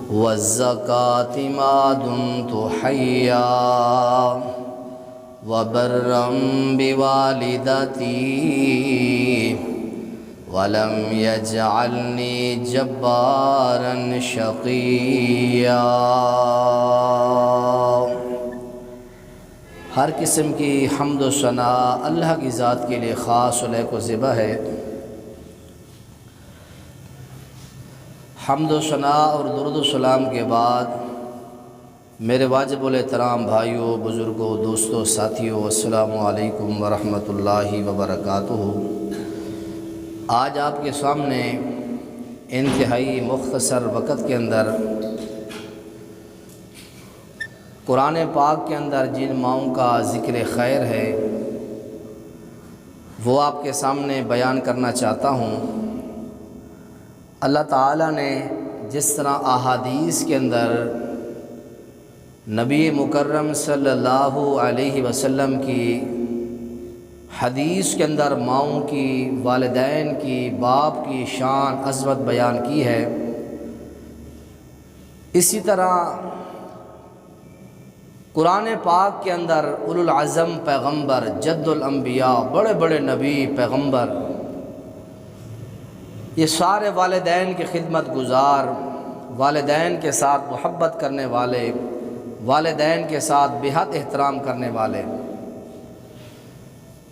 والزکاة ما دمت حیا وبرا بوالدتی ولم یجعلنی جبارا شقیا۔ ہر قسم کی حمد و ثناء اللہ کی ذات کے لیے خاص و لیک و ذبح ہے۔ حمد و ثناء اور درود و سلام کے بعد میرے واجب الاحترام بھائیوں، بزرگوں، دوستوں، ساتھیوں، السلام علیکم ورحمۃ اللہ وبرکاتہ۔ آج آپ کے سامنے انتہائی مختصر وقت کے اندر قرآن پاک کے اندر جن ماؤں کا ذکر خیر ہے وہ آپ کے سامنے بیان کرنا چاہتا ہوں۔ اللہ تعالیٰ نے جس طرح احادیث کے اندر نبی مکرم صلی اللہ علیہ وسلم کی حدیث کے اندر ماؤں کی، والدین کی، باپ کی شان عظمت بیان کی ہے، اسی طرح قرآن پاک کے اندر اولو العزم پیغمبر، جد الانبیاء، بڑے بڑے نبی پیغمبر، یہ سارے والدین کی خدمت گزار، والدین کے ساتھ محبت کرنے والے، والدین کے ساتھ بے حد احترام کرنے والے،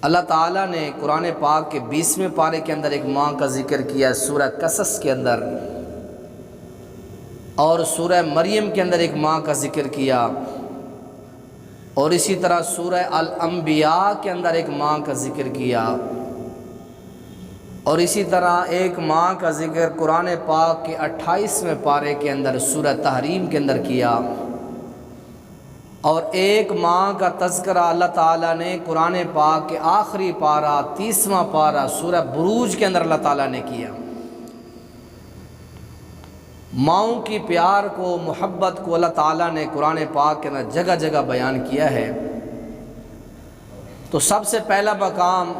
اللہ تعالیٰ نے قرآن پاک کے 20ویں پارے کے اندر ایک ماں کا ذکر کیا سورہ قصص کے اندر، اور سورہ مریم کے اندر ایک ماں کا ذکر کیا، اور اسی طرح سورہ الانبیاء کے اندر ایک ماں کا ذکر کیا، اور اسی طرح ایک ماں کا ذکر قرآن پاک کے 28ویں پارے کے اندر سورہ تحریم کے اندر کیا، اور ایک ماں کا تذکرہ اللہ تعالیٰ نے قرآن پاک کے آخری پارہ 30واں پارہ سورہ بروج کے اندر اللہ تعالیٰ نے کیا۔ ماؤں کی پیار کو، محبت کو اللہ تعالیٰ نے قرآن پاک کے اندر جگہ جگہ بیان کیا ہے۔ تو سب سے پہلا مقام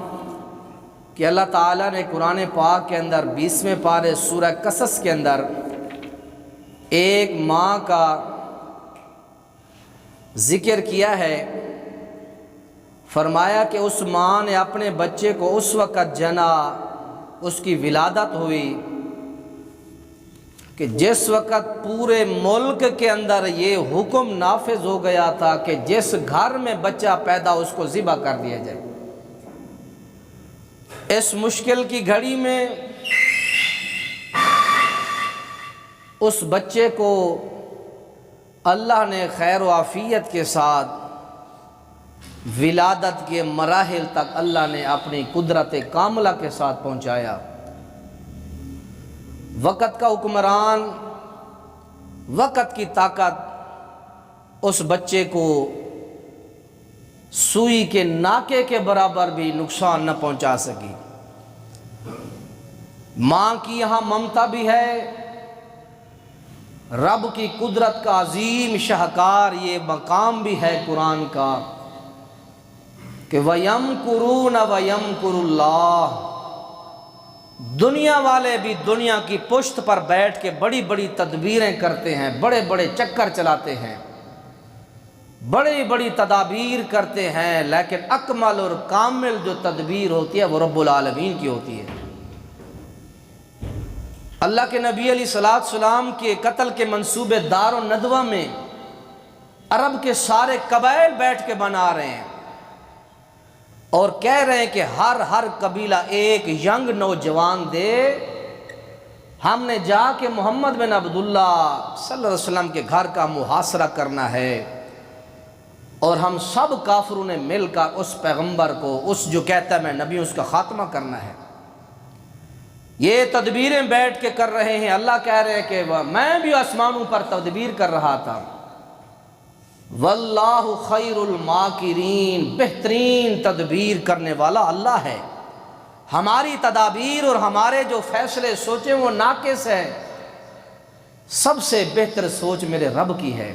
کہ اللہ تعالیٰ نے قرآن پاک کے اندر 20ویں پارے سورہ قصص کے اندر ایک ماں کا ذکر کیا ہے، فرمایا کہ اس ماں نے اپنے بچے کو اس وقت جنا، اس کی ولادت ہوئی کہ جس وقت پورے ملک کے اندر یہ حکم نافذ ہو گیا تھا کہ جس گھر میں بچہ پیدا اس کو ذبح کر دیا جائے۔ اس مشکل کی گھڑی میں اس بچے کو اللہ نے خیر و عافیت کے ساتھ ولادت کے مراحل تک اللہ نے اپنی قدرت کاملہ کے ساتھ پہنچایا۔ وقت کا حکمران، وقت کی طاقت اس بچے کو سوئی کے ناکے کے برابر بھی نقصان نہ پہنچا سکی۔ ماں کی یہاں ممتا بھی ہے، رب کی قدرت کا عظیم شاہکار یہ مقام بھی ہے قرآن کا کہ وَيَمْكُرُونَ وَيَمْكُرُ اللَّهُ، دنیا والے بھی دنیا کی پشت پر بیٹھ کے بڑی بڑی تدبیریں کرتے ہیں، بڑے بڑے چکر چلاتے ہیں، بڑی بڑی تدابیر کرتے ہیں، لیکن اکمل اور کامل جو تدبیر ہوتی ہے وہ رب العالمین کی ہوتی ہے۔ اللہ کے نبی علیہ السلام کے قتل کے منصوبے دار و ندوہ میں عرب کے سارے قبائل بیٹھ کے بنا رہے ہیں اور کہہ رہے ہیں کہ ہر قبیلہ ایک ینگ نوجوان دے، ہم نے جا کے محمد بن عبداللہ صلی اللہ علیہ وسلم کے گھر کا محاصرہ کرنا ہے، اور ہم سب کافروں نے مل کر اس پیغمبر کو، اس جو کہتا ہے میں نبی ہوں، اس کا خاتمہ کرنا ہے۔ یہ تدبیریں بیٹھ کے کر رہے ہیں۔ اللہ کہہ رہے ہیں کہ میں بھی آسمانوں پر تدبیر کر رہا تھا۔ واللہ خیر الماکرین، بہترین تدبیر کرنے والا اللہ ہے۔ ہماری تدابیر اور ہمارے جو فیصلے سوچیں وہ ناقص ہے، سب سے بہتر سوچ میرے رب کی ہے۔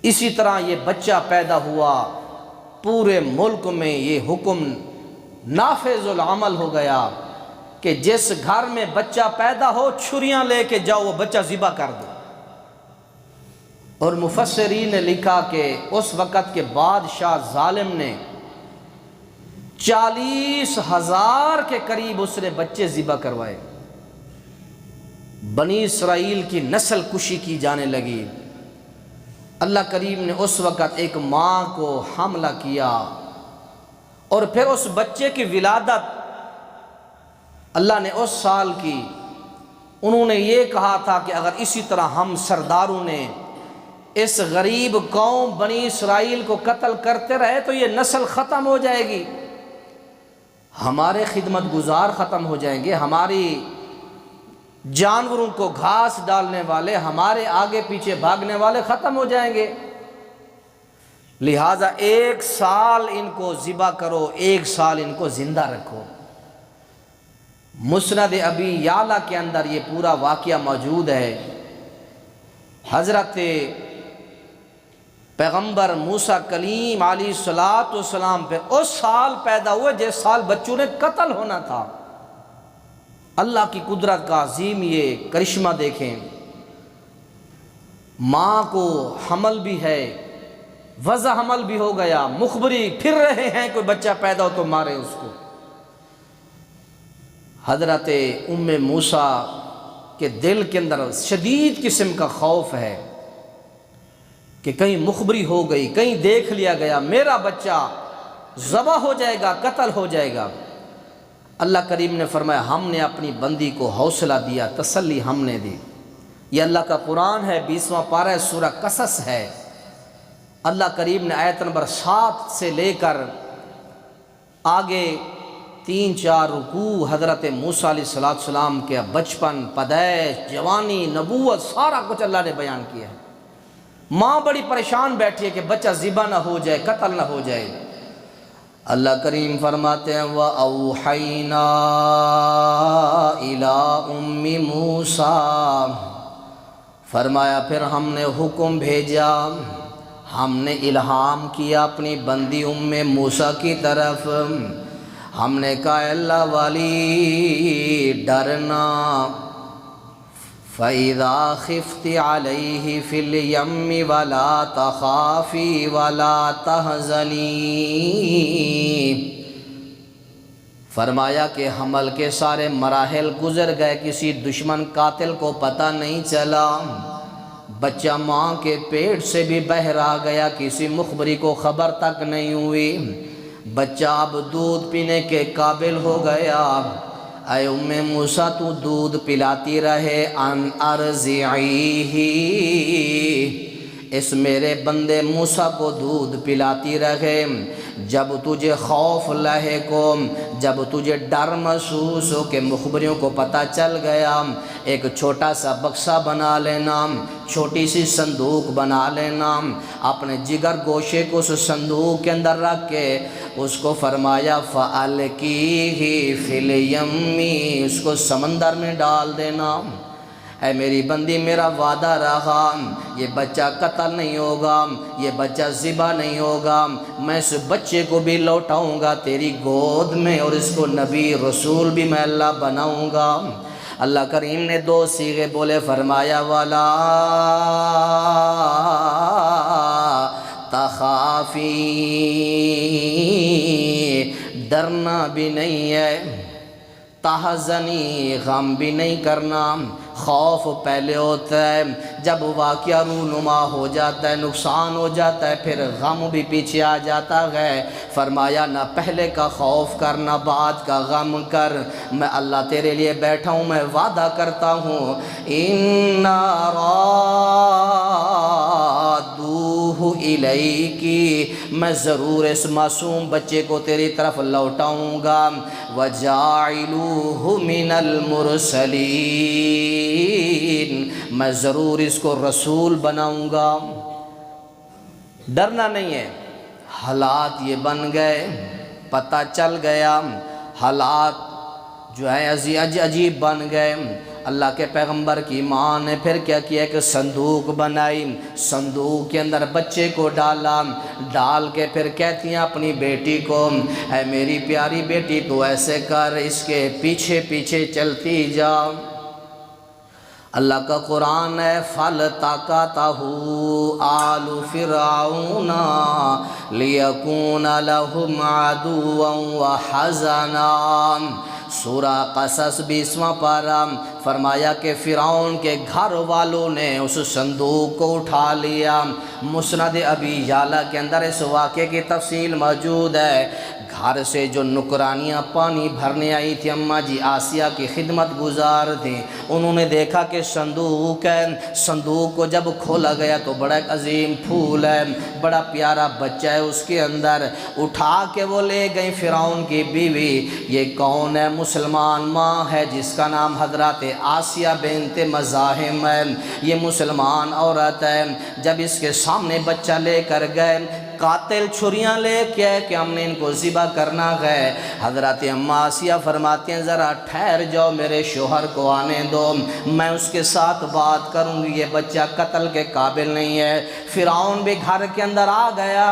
اسی طرح یہ بچہ پیدا ہوا، پورے ملک میں یہ حکم نافذ العمل ہو گیا کہ جس گھر میں بچہ پیدا ہو چھریاں لے کے جاؤ، وہ بچہ ذبح کر دو۔ اور مفسرین نے لکھا کہ اس وقت کے بادشاہ ظالم نے 40,000 کے قریب اس نے بچے ذبح کروائے۔ بنی اسرائیل کی نسل کشی کی جانے لگی۔ اللہ کریم نے اس وقت ایک ماں کو حملہ کیا اور پھر اس بچے کی ولادت اللہ نے اس سال کی۔ انہوں نے یہ کہا تھا کہ اگر اسی طرح ہم سرداروں نے اس غریب قوم بنی اسرائیل کو قتل کرتے رہے تو یہ نسل ختم ہو جائے گی، ہمارے خدمت گزار ختم ہو جائیں گے، ہماری جانوروں کو گھاس ڈالنے والے، ہمارے آگے پیچھے بھاگنے والے ختم ہو جائیں گے، لہٰذا 1 سال ان کو ذبح کرو، 1 سال ان کو زندہ رکھو۔ مسند ابی یعلا کے اندر یہ پورا واقعہ موجود ہے۔ حضرت پیغمبر موسیٰ کلیم علیہ السلام پہ اس سال پیدا ہوئے جس سال بچوں نے قتل ہونا تھا۔ اللہ کی قدرت کا عظیم یہ کرشمہ دیکھیں، ماں کو حمل بھی ہے، وضع حمل بھی ہو گیا، مخبری پھر رہے ہیں کوئی بچہ پیدا ہو تو مارے اس کو۔ حضرت ام موسیٰ کے دل کے اندر شدید قسم کا خوف ہے کہ کہیں مخبری ہو گئی، کہیں دیکھ لیا گیا، میرا بچہ ذبح ہو جائے گا، قتل ہو جائے گا۔ اللہ کریم نے فرمایا ہم نے اپنی بندی کو حوصلہ دیا، تسلی ہم نے دی۔ یہ اللہ کا قرآن ہے، 20واں پارہ سورہ قصص ہے۔ اللہ کریم نے آیت نمبر 7 سے لے کر آگے 3-4 رکوع حضرت موسیٰ علیہ السلام کے بچپن، پیدائش، جوانی، نبوت، سارا کچھ اللہ نے بیان کیا ہے۔ ماں بڑی پریشان بیٹھی ہے کہ بچہ ذبح نہ ہو جائے، قتل نہ ہو جائے۔ اللہ کریم فرماتے ہیں وَأَوْحَيْنَا إِلَىٰ أُمِّ مُوسَىٰ، فرمایا پھر ہم نے حکم بھیجا، ہم نے الہام کیا اپنی بندی ام موسیٰ کی طرف۔ ہم نے کہا اللہ والی ڈرنا، فَإِذَا خِفْتِ عَلَيْهِ فِي الْيَمِّ وَلَا تَخَافِي وَلَا تَحْزَنِي، فرمایا کہ حمل کے سارے مراحل گزر گئے، کسی دشمن قاتل کو پتہ نہیں چلا، بچہ ماں کے پیٹ سے بھی باہر آ گیا، کسی مخبری کو خبر تک نہیں ہوئی، بچہ اب دودھ پینے کے قابل ہو گیا۔ اے ام موسیٰ تو دودھ پلاتی رہے، ان ارضعیہ، اس میرے بندے موسیٰ کو دودھ پلاتی رہے، جب تجھے خوف لاحق ہو، جب تجھے ڈر محسوس ہو کہ مخبریوں کو پتہ چل گیا، ایک چھوٹا سا بکسہ بنا لینا، چھوٹی سی صندوق بنا لینا، اپنے جگر گوشے کو اس صندوق کے اندر رکھ کے اس کو فرمایا فَأَلْقِيهِ فِي الْيَمِّ، اس کو سمندر میں ڈال دینا۔ اے میری بندی میرا وعدہ رہا، یہ بچہ قتل نہیں ہوگا، یہ بچہ ذبح نہیں ہوگا، میں اس بچے کو بھی لوٹاؤں گا تیری گود میں، اور اس کو نبی رسول بھی میں اللہ بناؤں گا۔ اللہ کریم نے 2 صیغے بولے، فرمایا وَلَا تَخَافِي، ڈرنا بھی نہیں ہے، تحزنی، غم بھی نہیں کرنا۔ خوف پہلے ہوتا ہے، جب واقعہ رونما ہو جاتا ہے، نقصان ہو جاتا ہے، پھر غم بھی پیچھے آ جاتا ہے۔ فرمایا نہ پہلے کا خوف کر نہ بعد کا غم کر، میں اللہ تیرے لیے بیٹھا ہوں، میں وعدہ کرتا ہوں اِنَّا رَادُّوهُ إِلَيْكِ، میں ضرور اس معصوم بچے کو تیری طرف لوٹاؤں گا، وَجَاعِلُوهُ مِنَ الْمُرْسَلِينَ، میں ضرور اس کو رسول بناؤں گا۔ ڈرنا نہیں ہے، حالات یہ بن گئے، پتہ چل گیا، حالات جو ہے عجیب بن گئے۔ اللہ کے پیغمبر کی ماں نے پھر کیا کیا کہ صندوق بنائی، صندوق کے اندر بچے کو ڈالا، ڈال کے پھر کہتی ہیں اپنی بیٹی کو اے میری پیاری بیٹی تو ایسے کر، اس کے پیچھے پیچھے چلتی جا، اللہ کا قرآن ہے فَالْتَقَطَهُ آلُ فِرْعَوْنَ لِيَكُونَ لَهُمْ عَدُوًّا وَحَزَنًا۔ سورہ قصص 20واں پارہ فرمایا کہ فرعون کے گھر والوں نے اس صندوق کو اٹھا لیا۔ مسند ابی یعلا کے اندر اس واقعے کی تفصیل موجود ہے۔ گھر سے جو نکرانیاں پانی بھرنے آئی تھی اماں جی آسیہ کی خدمت گزار تھیں، انہوں نے دیکھا کہ صندوق ہے، صندوق کو جب کھولا گیا تو بڑا ایک عظیم پھول ہے، بڑا پیارا بچہ ہے اس کے اندر، اٹھا کے وہ لے گئی فرعون کی بیوی۔ یہ کون ہے؟ مسلمان ماں ہے جس کا نام حضرت آسیہ بنت مزاحم ہے، یہ مسلمان عورت ہے۔ جب اس کے سامنے بچہ لے کر گئے، قاتل چھریاں لے کے کہ ہم نے ان کو ذبح کرنا ہے، حضرت اماں آسیہ فرماتی ہیں ذرا ٹھہر جاؤ، میرے شوہر کو آنے دو، میں اس کے ساتھ بات کروں گی، یہ بچہ قتل کے قابل نہیں ہے۔ فرعون بھی گھر کے اندر آ گیا۔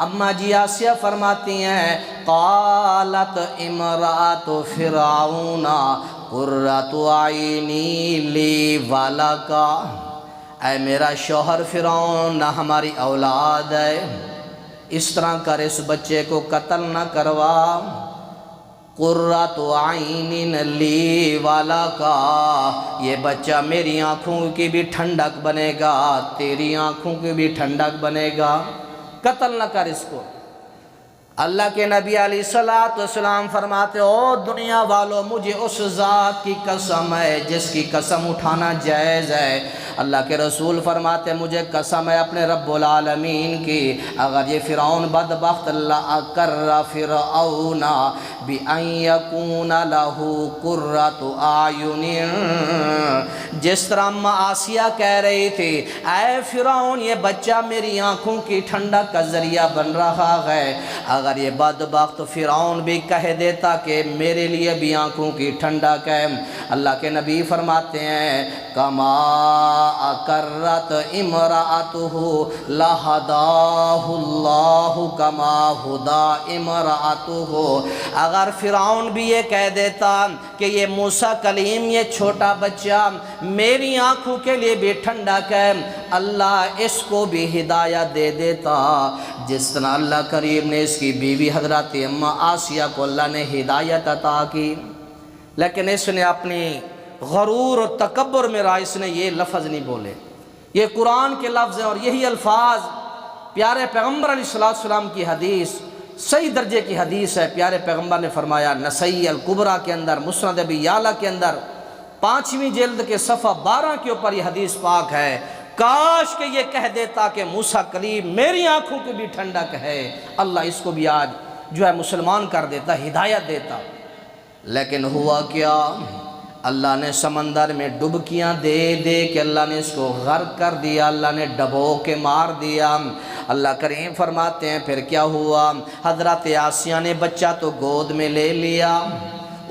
اماں جی آسیہ فرماتی ہیں قالت امرأۃ فرعون قرۃ عینی لی ولک، اے میرا شوہر فرعون نہ ہماری اولاد ہے، اس طرح کر اس بچے کو قتل نہ کروا، قرۃ عین لی ولک، یہ بچہ میری آنکھوں کی بھی ٹھنڈک بنے گا، تیری آنکھوں کی بھی ٹھنڈک بنے گا، قتل نہ کر اس کو۔ اللہ کے نبی علیہ السلام فرماتے او دنیا والوں، مجھے اس ذات کی قسم ہے جس کی قسم اٹھانا جائز ہے۔ اللہ کے رسول فرماتے مجھے قسم ہے اپنے رب العالمین کی، اگر یہ فرعون بدبخت لَأَقَرَّ فِرْعَوْنَ بِأَنْ يَكُونَ لَهُ قُرَّةُ أَعْيُنٍ، جس طرح اماں آسیہ کہہ رہی تھی اے فرعون یہ بچہ میری آنکھوں کی ٹھنڈک کا ذریعہ بن رہا ہے، اگر یہ بدبخت فرعون بھی کہہ دیتا کہ میرے لیے بھی آنکھوں کی ٹھنڈک ہے، اللہ کے نبی فرماتے ہیں کما اقرت امرأتہ لہداہ اللہ کما ہدا امرأتہ، اگر فرعون بھی یہ کہہ دیتا کہ یہ موسیٰ کلیم یہ چھوٹا بچہ میری آنکھوں کے لیے بھی ٹھنڈک ہے، اللہ اس کو بھی ہدایت دے دیتا جس طرح اللہ کریم نے اس کی بیوی حضرت اماں آسیہ کو اللہ نے ہدایت عطا کی۔ لیکن اس نے اپنی غرور اور تکبر میں رہا، اس نے یہ لفظ نہیں بولے، یہ قرآن کے لفظ ہیں اور یہی الفاظ پیارے پیغمبر علیہ السلام کی حدیث صحیح درجے کی حدیث ہے۔ پیارے پیغمبر نے فرمایا نسائی الکبریٰ کے اندر، مسند ابی یعلا کے اندر 5ویں جلد کے صفحہ 12 کے اوپر یہ حدیث پاک ہے، کاش کہ یہ کہہ دیتا کہ موسیٰ کلیم میری آنکھوں کو بھی ٹھنڈک ہے، اللہ اس کو بھی آج جو ہے مسلمان کر دیتا، ہدایت دیتا۔ لیکن ہوا کیا؟ اللہ نے سمندر میں ڈبکیاں دے دے کہ اللہ نے اس کو غرق کر دیا، اللہ نے ڈبو کے مار دیا۔ اللہ کریم فرماتے ہیں پھر کیا ہوا؟ حضرت آسیہ نے بچہ تو گود میں لے لیا،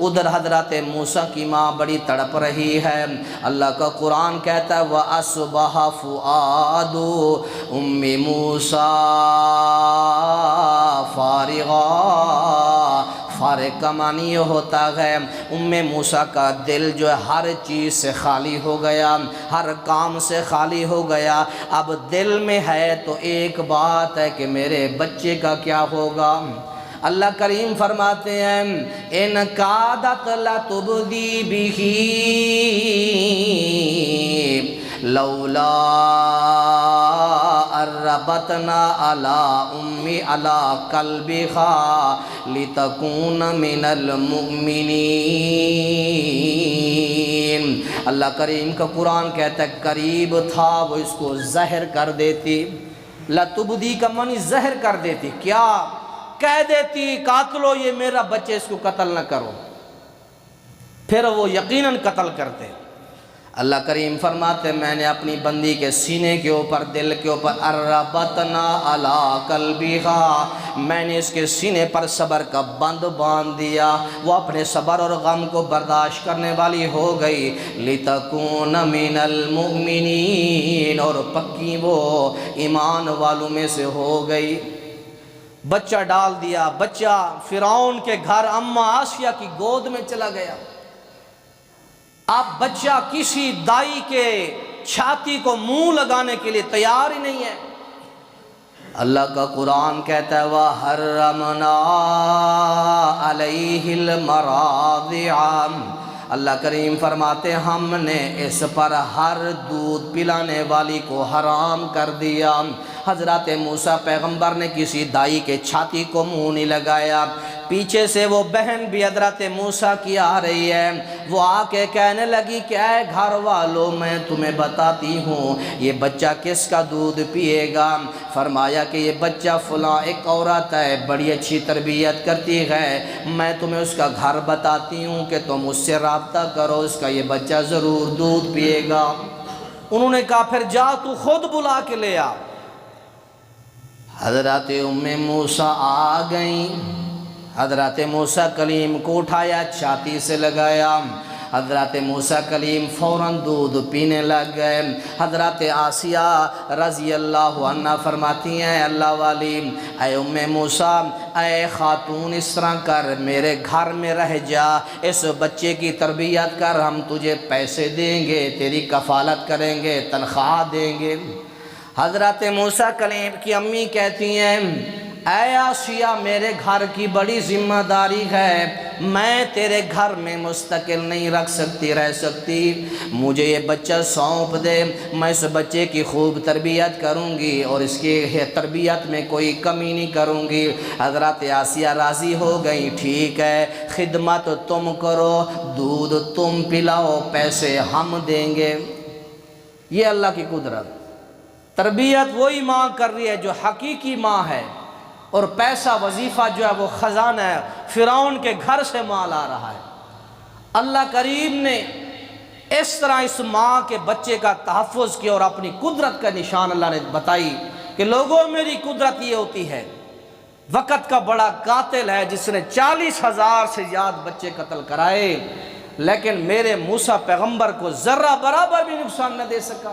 ادھر حضرت موسیٰ کی ماں بڑی تڑپ رہی ہے۔ اللہ کا قرآن کہتا ہے وَأَصْبَحَ فُؤَادُ أُمِّ مُوسَىٰ فَارِغًا، فارغ کا معنی یہ ہوتا ہے موسیٰ کا دل جو ہے ہر چیز سے خالی ہو گیا، ہر کام سے خالی ہو گیا، اب دل میں ہے تو ایک بات ہے کہ میرے بچے کا کیا ہوگا۔ اللہ کریم فرماتے ہیں اِن کَادَتْ لَتُبْدِي بِهِ لَوْلَا أَرَّبَطْنَا عَلَىٰ قَلْبِهَا لِتَكُونَ مِنَ الْمُؤْمِنِينَ۔ اللہ کریم کا قرآن کہتا ہے قریب تھا وہ اس کو زہر کر دیتی، لَتُبْدِي کا معنی زہر کر دیتی، کیا کہہ دیتی قاتلو یہ میرا بچہ اس کو قتل نہ کرو، پھر وہ یقیناً قتل کرتے۔ اللہ کریم فرماتے میں نے اپنی بندی کے سینے کے اوپر دل کے اوپر اربطنا علی قلبہا، میں نے اس کے سینے پر صبر کا بند باندھ دیا، وہ اپنے صبر اور غم کو برداشت کرنے والی ہو گئی، لِتَكُونَ مِنَ الْمُؤْمِنِينَ، اور پکی وہ ایمان والوں میں سے ہو گئی۔ بچہ ڈال دیا، بچہ فرعون کے گھر اماں آسیہ کی گود میں چلا گیا۔ اب بچہ کسی دائی کے چھاتی کو منہ لگانے کے لیے تیار ہی نہیں ہے۔ اللہ کا قرآن کہتا ہے وَحَرَّمْنَا عَلَيْهِ الْمَرَاضِعَ، اللہ کریم فرماتے ہم نے اس پر ہر دودھ پلانے والی کو حرام کر دیا۔ حضرت موسیٰ پیغمبر نے کسی دائی کے چھاتی کو منہ نہیں لگایا۔ پیچھے سے وہ بہن بھی حضرت موسیٰ کی آ رہی ہے، وہ آ کے کہنے لگی کہ اے گھر والوں میں تمہیں بتاتی ہوں یہ بچہ کس کا دودھ پیے گا۔ فرمایا کہ یہ بچہ فلاں ایک عورت ہے، بڑی اچھی تربیت کرتی ہے، میں تمہیں اس کا گھر بتاتی ہوں کہ تم اس سے رابطہ کرو، اس کا یہ بچہ ضرور دودھ پیے گا۔ انہوں نے کہا پھر جا تو خود بلا کے لے آ۔ حضرت ام موسیٰ آ گئیں، حضرت موسیٰ کلیم کو اٹھایا، چھاتی سے لگایا، حضرت موسیٰ کلیم فوراً دودھ پینے لگ گئے۔ حضرت آسیہ رضی اللہ عنہ فرماتی ہیں اللہ والی، اے ام موسیٰ، اے خاتون اس طرح کر، میرے گھر میں رہ جا، اس بچے کی تربیت کر، ہم تجھے پیسے دیں گے، تیری کفالت کریں گے، تنخواہ دیں گے۔ حضرت موسیٰ کلیم کی امی کہتی ہیں اے آسیہ میرے گھر کی بڑی ذمہ داری ہے، میں تیرے گھر میں مستقل نہیں رہ سکتی، مجھے یہ بچہ سونپ دے، میں اس بچے کی خوب تربیت کروں گی اور اس کی تربیت میں کوئی کمی نہیں کروں گی۔ حضرت آسیہ راضی ہو گئی، ٹھیک ہے خدمت تم کرو، دودھ تم پلاؤ، پیسے ہم دیں گے۔ یہ اللہ کی قدرت، تربیت وہی ماں کر رہی ہے جو حقیقی ماں ہے، اور پیسہ وظیفہ جو ہے وہ خزانہ ہے، فرعون کے گھر سے مال آ رہا ہے۔ اللہ کریم نے اس طرح اس ماں کے بچے کا تحفظ کیا اور اپنی قدرت کا نشان اللہ نے بتائی کہ لوگوں میری قدرت یہ ہوتی ہے۔ وقت کا بڑا قاتل ہے جس نے 40,000 سے زیادہ بچے قتل کرائے، لیکن میرے موسیٰ پیغمبر کو ذرہ برابر بھی نقصان نہ دے سکا۔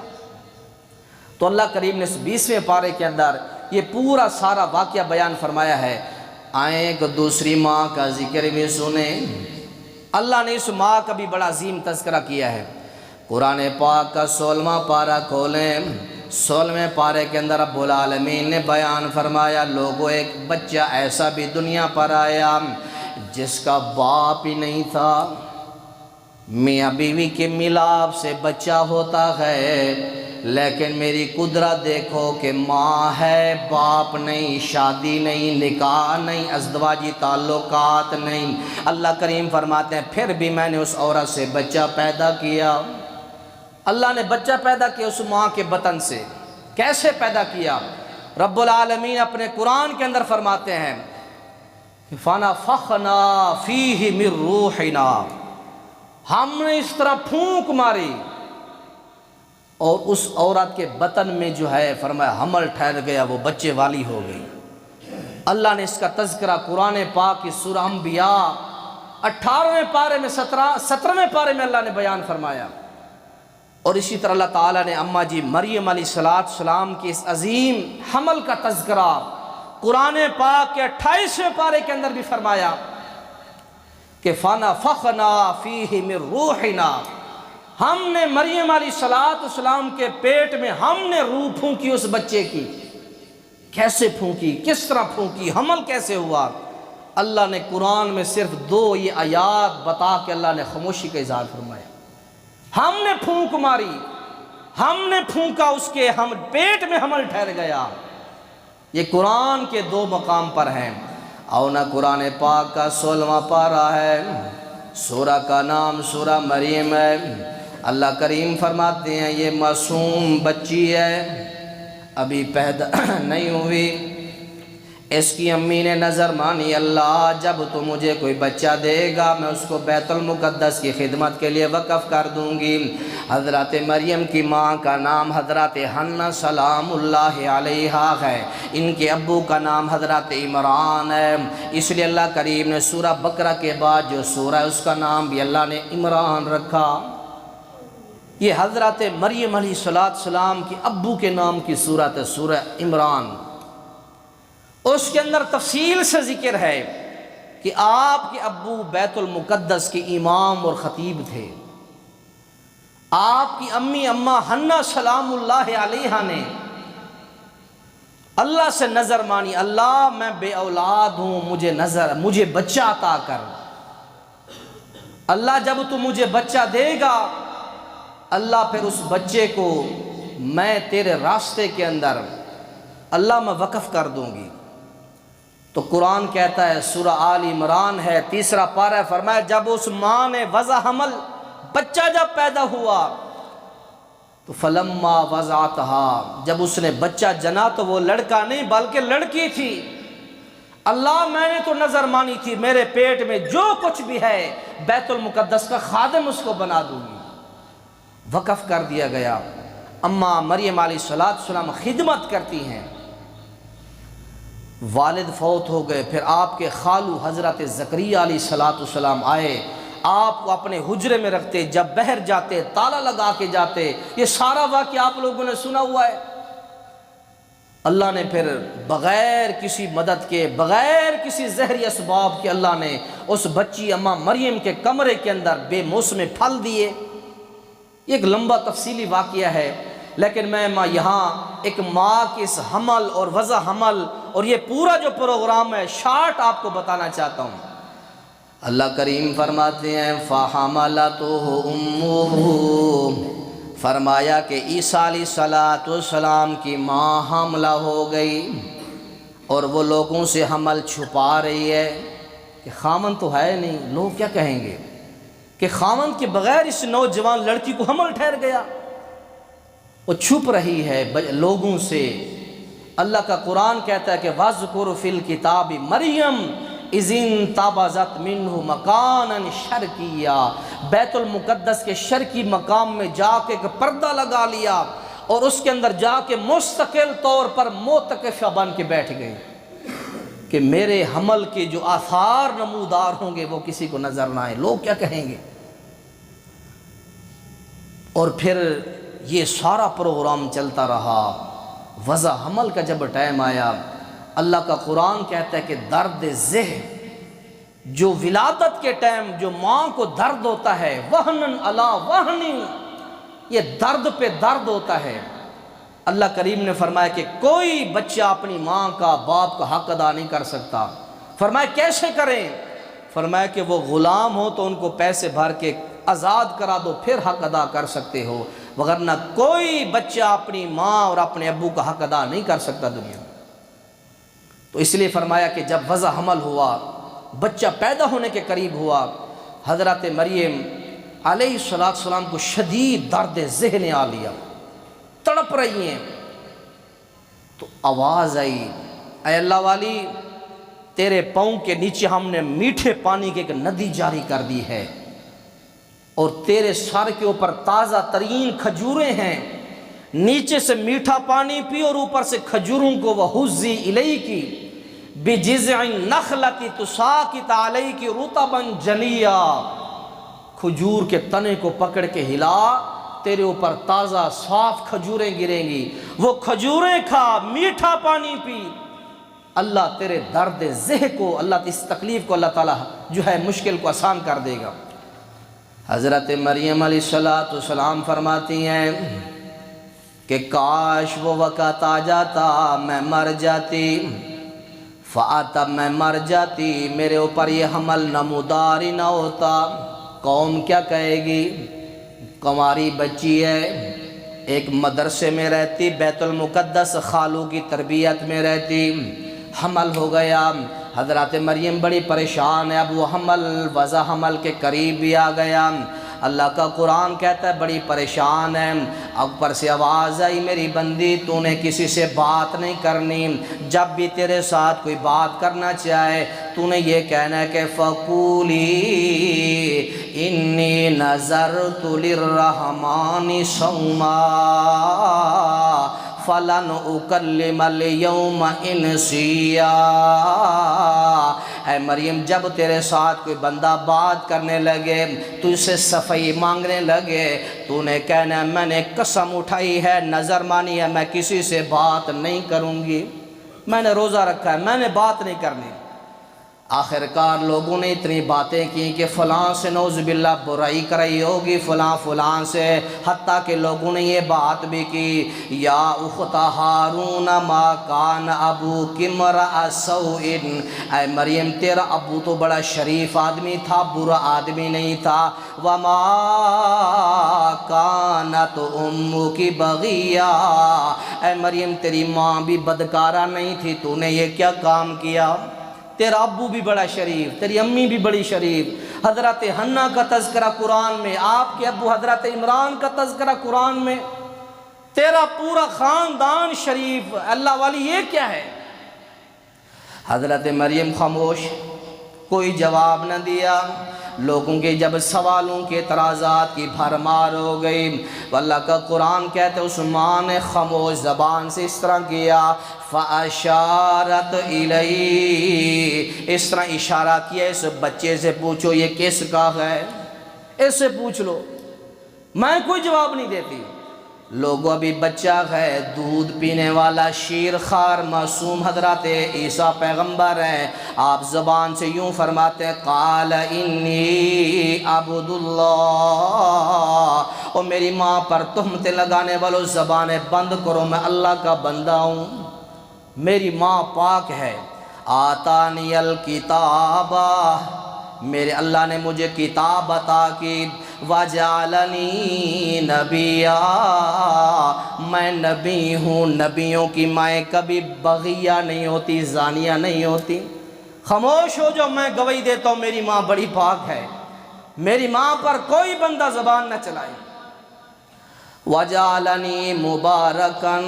تو اللہ کریم نے اس 20ویں پارے کے اندر یہ پورا سارا واقعہ بیان فرمایا ہے۔ آئیں ایک دوسری ماں کا ذکر بھی سنیں۔ اللہ نے اس ماں کا بھی بڑا عظیم تذکرہ کیا ہے۔ قرآن پاک کا 16واں پارہ کھولیں، 16ویں پارے کے اندر رب العالمین نے بیان فرمایا لوگوں ایک بچہ ایسا بھی دنیا پر آیا جس کا باپ ہی نہیں تھا، میاں بیوی کے ملاپ سے بچہ ہوتا ہے، لیکن میری قدرت دیکھو کہ ماں ہے، باپ نہیں، شادی نہیں، نکاح نہیں، ازدواجی تعلقات نہیں۔ اللہ کریم فرماتے ہیں پھر بھی میں نے اس عورت سے بچہ پیدا کیا۔ اللہ نے بچہ پیدا کیا اس ماں کے بطن سے۔ کیسے پیدا کیا؟ رب العالمین اپنے قرآن کے اندر فرماتے ہیں فَنَفَخْنَا فِيهِ مِن رُوحِنَا، ہم نے اس طرح پھونک ماری اور اس عورت کے بطن میں جو ہے فرمایا حمل ٹھہر گیا، وہ بچے والی ہو گئی۔ اللہ نے اس کا تذکرہ قرآن پاک کی سورہ انبیاء 18ویں پارے میں 17ویں پارے میں اللہ نے بیان فرمایا، اور اسی طرح اللہ تعالیٰ نے اماں جی مریم علیہ السلام کی اس عظیم حمل کا تذکرہ قرآن پاک کے 28ویں پارے کے اندر بھی فرمایا کہ فَنَفَخْنَا فِيهِ مِن رُوحِنَا، ہم نے مریم علیہ السلام کے پیٹ میں ہم نے روح پھونکی اس بچے کی۔ کیسے پھونکی، کس طرح پھونکی، حمل کیسے ہوا؟ اللہ نے قرآن میں صرف 2 یہ آیات بتا کے اللہ نے خاموشی کا اظہار فرمایا۔ ہم نے پھونک ماری، ہم نے پھونکا، اس کے پیٹ میں حمل ٹھہر گیا۔ یہ قرآن کے 2 مقام پر ہیں۔ اور نہ قرآن پاک کا 16واں پارہ ہے، سورہ کا نام سورہ مریم ہے۔ اللہ کریم فرماتے ہیں یہ معصوم بچی ہے، ابھی پیدا نہیں ہوئی، اس کی امی نے نظر مانی اللہ جب تو مجھے کوئی بچہ دے گا میں اس کو بیت المقدس کی خدمت کے لیے وقف کر دوں گی۔ حضرت مریم کی ماں کا نام حضرت حنہ سلام اللہ علیہا ہے، ان کے ابو کا نام حضرت عمران ہے، اس لیے اللہ کریم نے سورہ بقرہ کے بعد جو سورہ ہے اس کا نام بھی اللہ نے عمران رکھا۔ یہ حضرت مریم علیہ السلام کی ابو کے نام کی سورت ہے سورہ عمران۔ اس کے اندر تفصیل سے ذکر ہے کہ آپ کے ابو بیت المقدس کے امام اور خطیب تھے، آپ کی امی اماں حنہ سلام اللہ علیہا نے اللہ سے نظر مانی، اللہ میں بے اولاد ہوں، مجھے بچہ عطا کر۔ اللہ جب تو مجھے بچہ دے گا، اللہ پھر اس بچے کو میں تیرے راستے کے اندر اللہ میں وقف کر دوں گی۔ تو قرآن کہتا ہے، سورہ آل عمران ہے 3 پارہ ہے، فرمایا جب اس ماں نے وضع حمل، بچہ جب پیدا ہوا تو فلما وضعتها، جب اس نے بچہ جنا تو وہ لڑکا نہیں بلکہ لڑکی تھی۔ اللہ میں نے تو نظر مانی تھی، میرے پیٹ میں جو کچھ بھی ہے بیت المقدس کا خادم اس کو بنا دوں گی۔ وقف کر دیا گیا۔ اماں مریم علیہ السلام خدمت کرتی ہیں، والد فوت ہو گئے، پھر آپ کے خالو حضرت زکریا علیہ السلام آئے، آپ کو اپنے حجرے میں رکھتے، جب بہر جاتے تالا لگا کے جاتے۔ یہ سارا واقعہ آپ لوگوں نے سنا ہوا ہے۔ اللہ نے پھر بغیر کسی مدد کے، بغیر کسی زہری اسباب کے، اللہ نے اس بچی اماں مریم کے کمرے کے اندر بے موسم پھل دیے۔ یہ ایک لمبا تفصیلی واقعہ ہے، لیکن میں یہاں ایک ماں کے اس حمل اور وضع حمل اور یہ پورا جو پروگرام ہے شارٹ آپ کو بتانا چاہتا ہوں۔ اللہ کریم فرماتے ہیں فَحَمَلَتُهُ أُمُّهُ، فرمایا کہ عیسیٰ علیہ السلام کی ماں حاملہ ہو گئی، اور وہ لوگوں سے حمل چھپا رہی ہے کہ خامن تو ہے نہیں، لوگ کیا کہیں گے کہ خامن کے بغیر اس نوجوان لڑکی کو حمل ٹھہر گیا۔ وہ چھپ رہی ہے لوگوں سے۔ اللہ کا قرآن کہتا ہے کہ وَاذْكُرْ فِي الْكِتَابِ مَرْيَمَ اِذِ انتَبَذَتْ مِنْهُ مَكَانًا شَرْقِيًّا، بیت المقدس کے شرقی مقام میں جا کے ایک پردہ لگا لیا اور اس کے اندر جا کے مستقل طور پر معتکفہ بن کے بیٹھ گئی کہ میرے حمل کے جو آثار نمودار ہوں گے وہ کسی کو نظر نہ آئے، لوگ کیا کہیں گے۔ اور پھر یہ سارا پروگرام چلتا رہا۔ وضع حمل کا جب ٹائم آیا، اللہ کا قرآن کہتا ہے کہ درد ذہن، جو ولادت کے ٹائم جو ماں کو درد ہوتا ہے، وہنن علی وہن، یہ درد پہ درد ہوتا ہے۔ اللہ کریم نے فرمایا کہ کوئی بچہ اپنی ماں کا، باپ کا حق ادا نہیں کر سکتا۔ فرمایا کیسے کریں؟ فرمایا کہ وہ غلام ہو تو ان کو پیسے بھر کے آزاد کرا دو، پھر حق ادا کر سکتے ہو، وگرنہ کوئی بچہ اپنی ماں اور اپنے ابو کا حق ادا نہیں کر سکتا دنیا میں۔ تو اس لیے فرمایا کہ جب وضع حمل ہوا، بچہ پیدا ہونے کے قریب ہوا، حضرت مریم علیہ السلام کو شدید درد ذہن آ لیا، تڑپ رہی ہیں۔ تو آواز آئی، اے اللہ والی، تیرے پاؤں کے نیچے ہم نے میٹھے پانی کی ایک ندی جاری کر دی ہے، اور تیرے سر کے اوپر تازہ ترین کھجوریں ہیں، نیچے سے میٹھا پانی پی اور اوپر سے کھجوروں کو وَحُزِّي إِلَيْكِ بِجِذْعِ النَّخْلَةِ تُسَاقِطْ عَلَيْكِ رُطَبًا جَنِيًّا، کھجور کے تنے کو پکڑ کے ہلا، تیرے اوپر تازہ صاف کھجوریں گریں گی، وہ کھجوریں کھا، میٹھا پانی پی، اللہ تیرے درد ذہن کو، اللہ اس تکلیف کو اللہ تعالیٰ جو ہے مشکل کو آسان کر دے گا۔ حضرت مریم علیہ السلام فرماتی ہیں کہ کاش وہ وقت آ جاتا میں مر جاتی، فَآتَ میں مر جاتی، میرے اوپر یہ حمل نمودار ہی نہ ہوتا، قوم کیا کہے گی، کنواری بچی ہے، ایک مدرسے میں رہتی، بیت المقدس خالو کی تربیت میں رہتی، حمل ہو گیا۔ حضرت مریم بڑی پریشان ہے، اب وہ حمل وضع حمل کے قریب بھی آ گیا۔ اللہ کا قرآن کہتا ہے بڑی پریشان ہے، اوپر سے آواز آئی میری بندی تو نے کسی سے بات نہیں کرنی، جب بھی تیرے ساتھ کوئی بات کرنا چاہے تو نے یہ کہنا ہے کہ فَقُولِي إِنِّي نَذَرْتُ لِلرَّحْمَنِ صَوْمًا فَلَنْ أُكَلِّمَ الْيَوْمَ إِنْسِيًّا۔ اے مریم جب تیرے ساتھ کوئی بندہ بات کرنے لگے، تو اسے صفائی مانگنے لگے، تو نے کہنا ہے میں نے قسم اٹھائی ہے، نظر مانی ہے، میں کسی سے بات نہیں کروں گی، میں نے روزہ رکھا ہے، میں نے بات نہیں کرنی۔ آخرکار لوگوں نے اتنی باتیں کی کہ فلاں سے نعوذ باللہ برائی کرائی ہوگی، فلاں فلاں سے، حتیٰ کہ لوگوں نے یہ بات بھی کی یا اخت ہارون ما کان ابوک امرأ سوء، اے مریم تیرا ابو تو بڑا شریف آدمی تھا، برا آدمی نہیں تھا، وما کانت امک بغیہ، اے مریم تیری ماں بھی بدکارہ نہیں تھی، تو نے یہ کیا کام کیا؟ تیرا ابو بھی بڑا شریف، تیری امی بھی بڑی شریف، حضرت حنہ کا تذکرہ قرآن میں، آپ کے ابو حضرت عمران کا تذکرہ قرآن میں، تیرا پورا خاندان شریف، اللہ والی یہ کیا ہے؟ حضرت مریم خاموش، کوئی جواب نہ دیا۔ لوگوں کے جب سوالوں کے اعتراضات کی بھرمار ہو گئی، اللہ کا قرآن کہتے اس ماں نے خاموش زبان سے اس طرح کیا، فَأَشَارَتْ إِلَيْهِ، اس طرح اشارہ کیا، اس بچے سے پوچھو یہ کس کا ہے، اس سے پوچھ لو، میں کوئی جواب نہیں دیتی۔ لوگوں ابھی بچہ ہے، دودھ پینے والا شیر خار معصوم حضرت عیسیٰ پیغمبر ہیں، آپ زبان سے یوں فرماتے ہیں قال انی عبد اللہ، اور میری ماں پر تہمتیں لگانے والوں زبانیں بند کرو، میں اللہ کا بندہ ہوں، میری ماں پاک ہے۔ آتانی الکتاب، میرے اللہ نے مجھے کتاب عطا کی، وَجَعَلَنِي نَبِيًّا، میں نبی ہوں، نبیوں کی مائیں کبھی بغیہ نہیں ہوتی، زانیہ نہیں ہوتی۔ خاموش ہو جو، میں گواہی دیتا ہوں میری ماں بڑی پاک ہے، میری ماں پر کوئی بندہ زبان نہ چلائے۔ وَجَعَلَنِي مُبَارَكًا،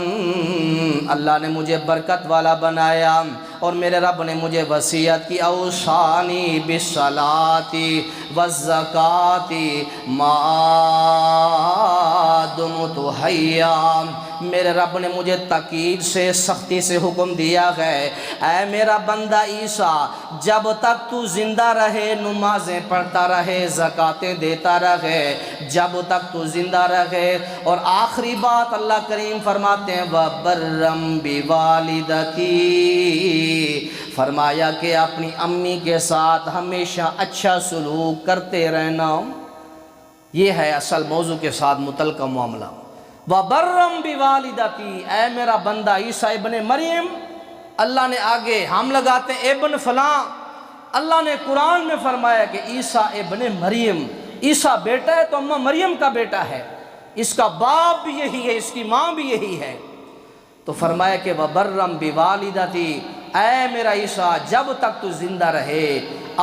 اللہ نے مجھے برکت والا بنایا، اور میرے رب نے مجھے وصیت کی، اوصانی بالصلاۃ والزکاۃ ما دمت حیا، میرے رب نے مجھے تاکید سے سختی سے حکم دیا ہے، اے میرا بندہ عیسیٰ جب تک تو زندہ رہے نمازیں پڑھتا رہے، زکاتیں دیتا رہے، جب تک تو زندہ رہے۔ اور آخری بات اللہ کریم فرماتے ہیں وَبَرًّا بِوَالِدَتِي، فرمایا کہ اپنی امی کے ساتھ ہمیشہ اچھا سلوک کرتے رہنا۔ یہ ہے اصل موضوع کے ساتھ متعلقہ معاملہ۔ وَبَرًّا بِوَالِدَتِي، اے میرا بندہ عیسیٰ ابن مریم، اللہ نے آگے ہم لگاتے ہیں ابن فلاں، اللہ نے قرآن میں فرمایا کہ عیسیٰ ابن مریم، عیسیٰ بیٹا ہے تو اماں مریم کا بیٹا ہے، اس کا باپ بھی یہی ہے، اس کی ماں بھی یہی ہے، تو فرمایا کہ وَبَرًّا بِوَالِدَتِي، اے میرا عیسیٰ جب تک تو زندہ رہے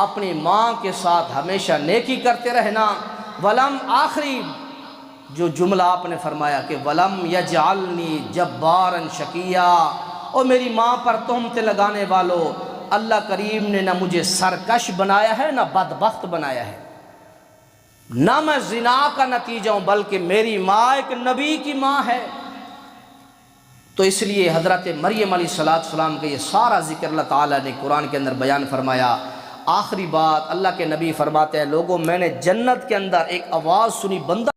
اپنی ماں کے ساتھ ہمیشہ نیکی کرتے رہنا۔ ولم، آخری جو جملہ آپ نے فرمایا کہ ولم یجعلنی جبارا شقیا، اور میری ماں پر تہمتیں لگانے والوں، اللہ کریم نے نہ مجھے سرکش بنایا ہے نہ بدبخت بنایا ہے، نہ میں زنا کا نتیجہ ہوں، بلکہ میری ماں ایک نبی کی ماں ہے۔ تو اس لیے حضرت مریم علیہ السلام کا یہ سارا ذکر اللہ تعالیٰ نے قرآن کے اندر بیان فرمایا۔ آخری بات اللہ کے نبی فرماتے ہیں لوگوں میں نے جنت کے اندر ایک آواز سنی، بندہ